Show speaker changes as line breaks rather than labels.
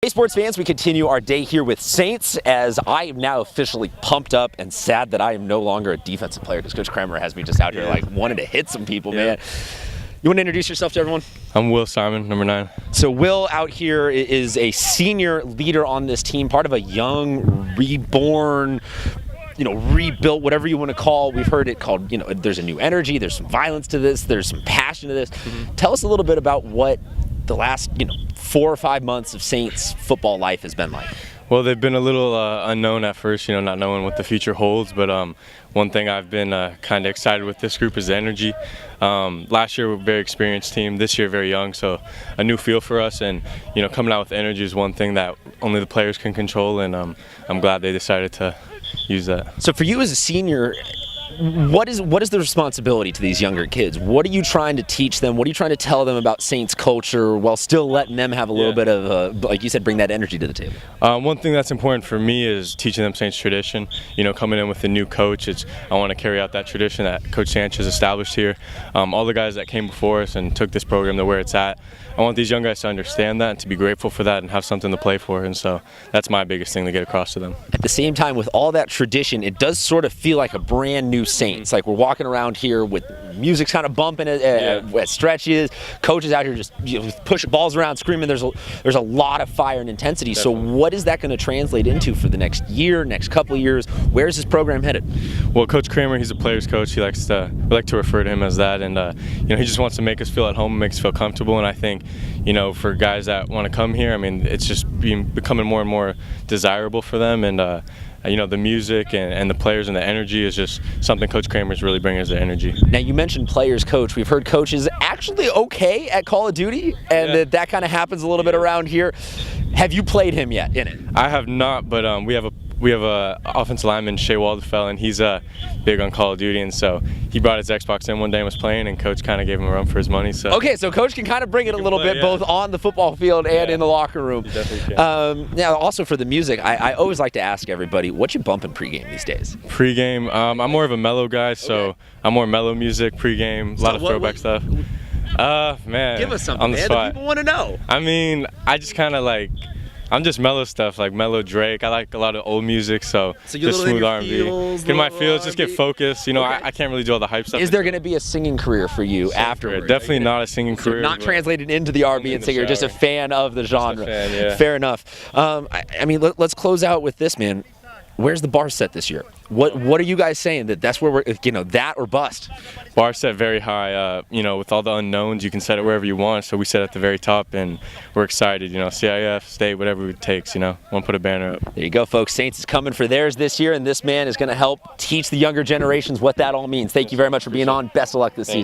Hey sports fans, we continue our day here with Saints as I am now officially pumped up and sad that I am no longer a defensive player because Coach Kramer has me just out here like wanting to hit some people, man. You want to introduce yourself to everyone?
I'm Will Simon, number 9.
So Will out here is a senior leader on this team, part of a young, reborn, rebuilt, whatever you want to call. We've heard it called, there's a new energy, there's some violence to this, there's some passion to this. Tell us a little bit about what the last, 4 or 5 months of Saints football life has been like.
Well, they've been a little unknown at first, not knowing what the future holds. But one thing I've been kind of excited with this group is the energy. Last year, we were a very experienced team. This year, very young. So a new feel for us. And, coming out with energy is one thing that only the players can control. And I'm glad they decided to use that.
So for you as a senior, what is the responsibility to these younger kids? What are you trying to teach them? What are you trying to tell them about Saints culture while still letting them have a little bit of, like you said, bring that energy to the table?
One thing that's important for me is teaching them Saints tradition. Coming in with a new coach, I want to carry out that tradition that Coach Sanchez established here. All the guys that came before us and took this program to where it's at, I want these young guys to understand that and to be grateful for that and have something to play for. And so that's my biggest thing to get across to them.
At the same time, with all that tradition, it does sort of feel like a brand new Saints. Like we're walking around here with music's kind of bumping at stretches. Coaches out here just pushing balls around, screaming. There's a lot of fire and intensity.
Definitely.
So what is that going to translate into for the next year, next couple of years? Where's this program headed?
Well, Coach We he's a player's coach. We like to refer to him as that. And he just wants to make us feel at home, make us feel comfortable. And I think, for guys that want to come here, it's just becoming more and more desirable for them. And the music and the players and the energy is just something Coach Kramer's really bringing as the energy.
Now, you mentioned players coach. We've heard coaches actually okay at Call of Duty, and that kind of happens a little bit around here. Have you played him yet in it?
I have not, but we have a offensive lineman, Shea Waldefeld, and he's big on Call of Duty, and so he brought his Xbox in one day and was playing, and Coach kind of gave him a run for his money. So
okay, so Coach can kind of bring it a little bit, both on the football field and in the locker room.
He definitely can.
Now, also for the music, I always like to ask everybody, what you bumping pregame these days?
Pregame, I'm more of a mellow guy, so I'm more mellow music. Pregame, a lot of throwback stuff. Man,
give us something,
on the
man.
spot.
The people want to know.
I just kind of I'm just mellow stuff, like mellow Drake. I like a lot of old music, so just smooth R&B. Get my feels, just get focused. I can't really do all the hype stuff.
Is there going to be a singing career for you afterwards?
Definitely not a singing career.
Not translated into the R&B and singer, just a fan of the genre.
Just a fan, yeah.
Fair enough. Let's close out with this, man. Where's the bar set this year? What are you guys saying that's where we're that or bust?
Bar set very high. With all the unknowns, you can set it wherever you want. So we set at the very top, and we're excited. CIF, state, whatever it takes. Want to put a banner up.
There you go, folks. Saints is coming for theirs this year, and this man is going to help teach the younger generations what that all means. Thank you very much for being on. Best of luck this season.